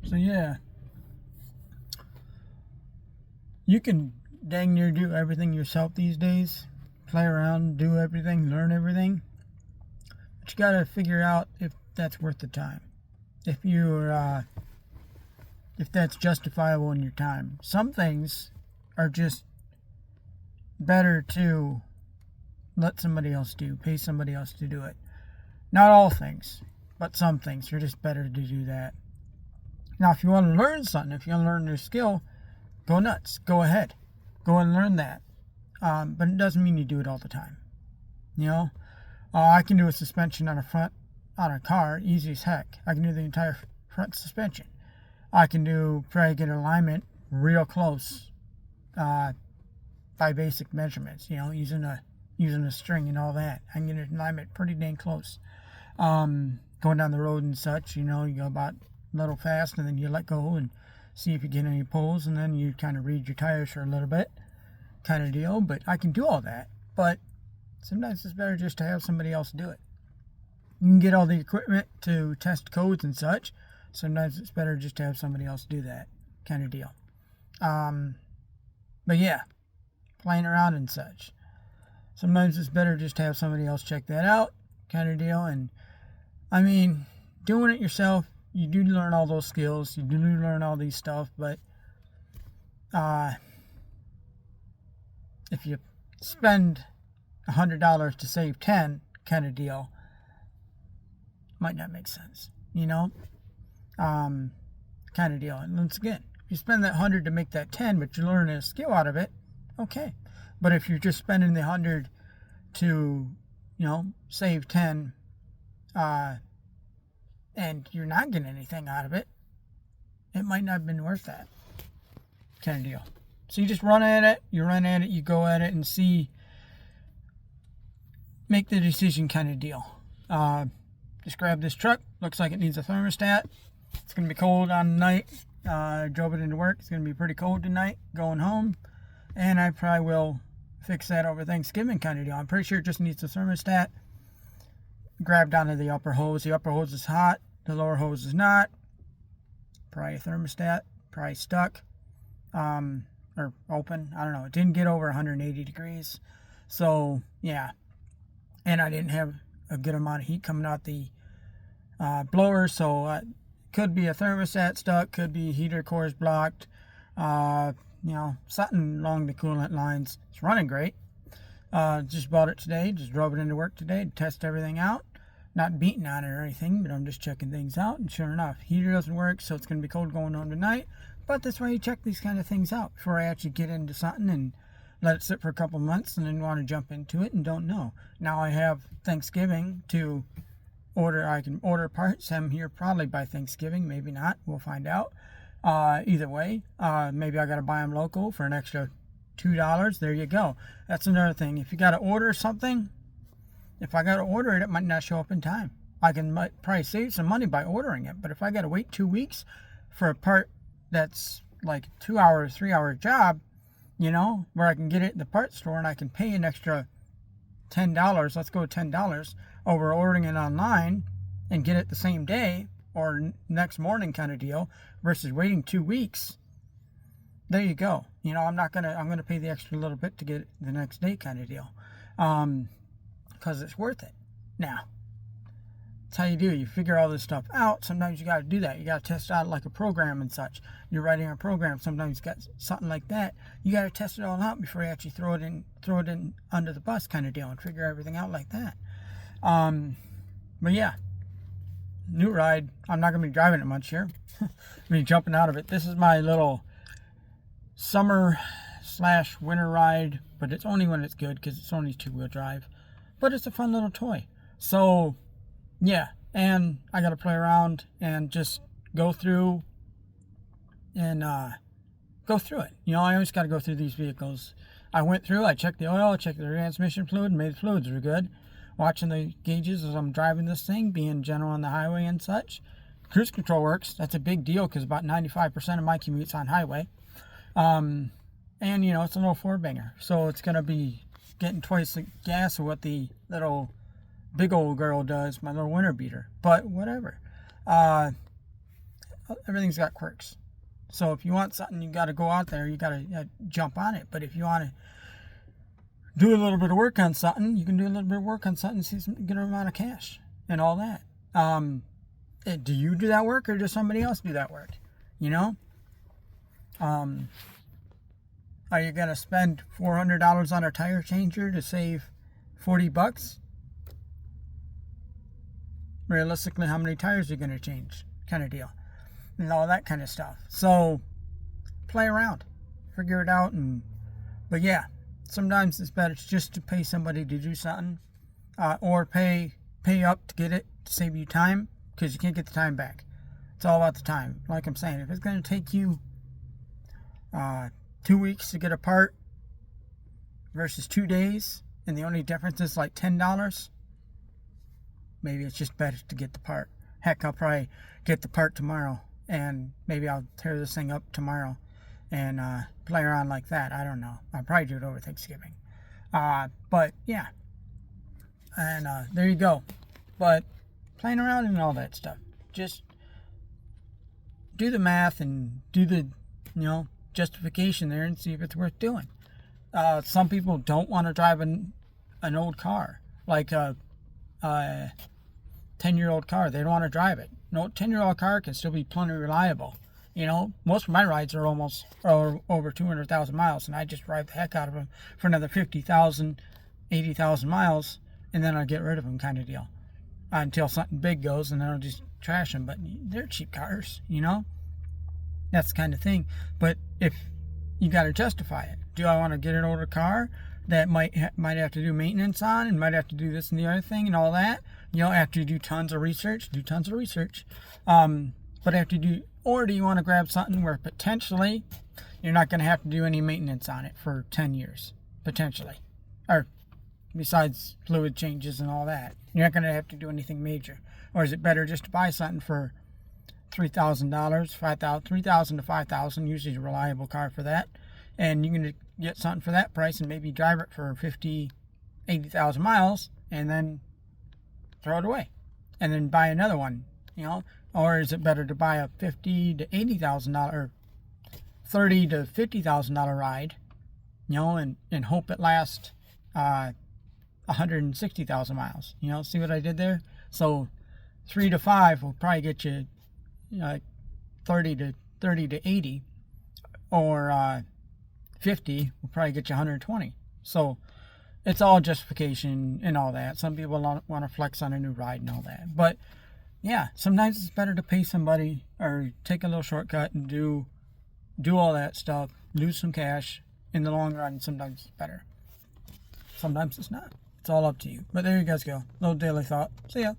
So yeah, you can dang near do everything yourself these days. Play around, do everything, learn everything. But you gotta figure out if that's worth the time. If that's justifiable in your time. Some things are just better to let somebody else do, pay somebody else to do it. Not all things, but some things are just better to do that. Now, if you want to learn something, if you want to learn a new skill, go nuts. Go ahead. Go and learn that. But it doesn't mean you do it all the time. You know, I can do a suspension on a car, easy as heck. I can do the entire front suspension. I can probably get alignment real close by basic measurements. You know, using a string and all that. I can get an alignment pretty dang close. Going down the road and such, you know, you go about a little fast and then you let go and see if you get any pulls, and then you kind of read your tires for a little bit, kind of deal. But I can do all that. But sometimes it's better just to have somebody else do it. You can get all the equipment to test codes and such. Sometimes it's better just to have somebody else do that, kind of deal. But yeah, playing around and such. Sometimes it's better just to have somebody else check that out, kind of deal. And I mean, doing it yourself, you do learn all those skills, you do learn all these stuff, but if you spend $100 to save 10, kind of deal, might not make sense, you know, kind of deal. And once again, if you spend that 100 to make that 10, but you learn a skill out of it, okay. But if you're just spending the 100 to, you know, save 10, and you're not getting anything out of it, it might not have been worth that, kind of deal. So you just run at it, you go at it and see, make the decision, kind of deal. Just grab this truck, looks like it needs a thermostat. It's going to be cold on the night. Drove it into work, it's going to be pretty cold tonight, going home, and I probably will fix that over Thanksgiving, kind of deal. I'm pretty sure it just needs a thermostat. Grabbed onto the upper hose. The upper hose is hot, the lower hose is not. Probably a thermostat, probably stuck, or open. I don't know. It didn't get over 180 degrees. So, yeah. And I didn't have a good amount of heat coming out the blower, so could be a thermostat stuck, could be heater cores blocked, you know, something along the coolant lines. It's running great. Just bought it today, just drove it into work today to test everything out. Not beating on it or anything, but I'm just checking things out, and sure enough, heater doesn't work, so it's going to be cold going on tonight. But that's why you check these kind of things out before I actually get into something and let it sit for a couple months and then want to jump into it and don't know. Now I have Thanksgiving to order. I can order parts. I'm here probably by Thanksgiving, maybe not. We'll find out. Either way, maybe I got to buy them local for an extra $2. There you go. That's another thing. If you got to order something, if I got to order it, it might not show up in time. I might probably save some money by ordering it, but if I got to wait 2 weeks for a part that's like 2 hour, 3 hour job, you know, where I can get it in the parts store and I can pay an extra $10, let's go $10, over ordering it online and get it the same day or next morning, kind of deal, versus waiting 2 weeks. There you go. You know, I'm going to pay the extra little bit to get it the next day, kind of deal. Because it's worth it. Now, that's how you do. You figure all this stuff out. Sometimes you got to do that. You got to test out like a program and such. You're writing a program. Sometimes you got something like that. You got to test it all out before you actually throw it in under the bus, kind of deal, and figure everything out like that. But yeah, new ride. I'm not going to be driving it much here. I'm going to be jumping out of it. This is my little summer/winter ride, but it's only when it's good because it's only 2-wheel drive. But it's a fun little toy. So, yeah, and I got to play around and just go through it. You know, I always got to go through these vehicles. I checked the oil, checked the transmission fluid, made the fluids were good. Watching the gauges as I'm driving this thing, being gentle on the highway and such. Cruise control works. That's a big deal because about 95% of my commute's on highway. And, you know, it's a little four-banger. So it's going to be getting twice the gas of what the little big old girl does, my little winter beater. But whatever. everything's got quirks. So if you want something, you got to go out there. You got to jump on it. But if you want to do a little bit of work on something, you can do a little bit of work on something, see some good amount of cash and all that. Do you do that work or does somebody else do that work? You know? Are you going to spend $400 on a tire changer to save $40? Realistically, how many tires are you going to change? Kind of deal. And all that kind of stuff. So, play around. Figure it out. But yeah, sometimes it's better just to pay somebody to do something. Or pay up to get it, to save you time. Because you can't get the time back. It's all about the time. Like I'm saying, if it's going to take you 2 weeks to get a part versus 2 days, and the only difference is like $10, maybe it's just better to get the part. Heck, I'll probably get the part tomorrow, and maybe I'll tear this thing up tomorrow and play around like that. I don't know. I'll probably do it over Thanksgiving. But yeah, and there you go. But playing around and all that stuff, just do the math and do the justification there and see if it's worth doing. Some people don't want to drive an old car, like a 10-year-old car. They don't want to drive it. No, 10-year-old car can still be plenty reliable. Most of my rides are over 200,000 miles, and I just drive the heck out of them for another 50,000, 80,000 miles, and then I'll get rid of them, kind of deal, until something big goes, and then I'll just trash them. But they're cheap cars, That's the kind of thing. But if you got to justify it, do I want to get an older car that might have to do maintenance on and might have to do this and the other thing and all that? After you do tons of research, but after you do, or do you want to grab something where potentially you're not going to have to do any maintenance on it for 10 years, potentially, or besides fluid changes and all that, you're not going to have to do anything major? Or is it better just to buy something for $3,000, $3,000 to $5,000, usually a reliable car for that, and you can get something for that price and maybe drive it for 50, 80,000 miles and then throw it away and then buy another one, Or is it better to buy a $50,000 to $80,000 or $30,000 to $50,000 ride, and hope it lasts 160,000 miles? See what I did there? So 3 to 5 will probably get you 30 to 80, or 50 will probably get you 120. So it's all justification and all that. Some people want to flex on a new ride and all that. But yeah, sometimes it's better to pay somebody or take a little shortcut and do all that stuff, lose some cash in the long run. Sometimes it's better. Sometimes it's not. It's all up to you. But there you guys go. Little daily thought. See ya.